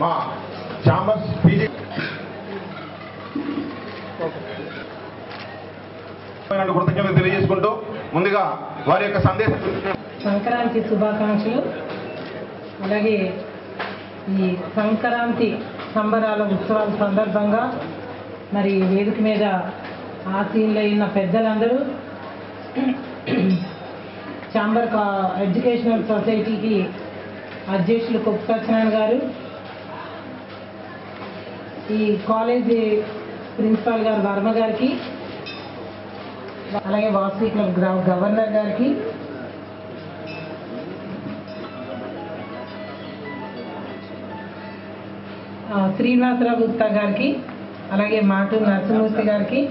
మా chambers PG కృతజ్ఞతలు తెలియజేసుకుంటూ ముందుగా వారి యొక్క సందేశం. సంక్రాంతి శుభాకాంక్షలు. అలాగే ఈ సంక్రాంతి సంబరాల ఉత్సవాల సందర్భంగా మరి వేదిక మీద ఆసీనులైన పెద్దలందరూ, ఛాంబర్ ఎడ్యుకేషనల్ సొసైటీకి అధ్యక్షులు కొప్పు సత్యనారాయణ గారు, ఈ కాలేజీ ప్రిన్సిపాల్ గారు వర్మ గారికి, అలాగే వాసవి క్లబ్ గవర్నర్ గారికి, శ్రీనివాసరావు గుప్తా గారికి, అలాగే మాటూరు నరసింహమూర్తి గారికి,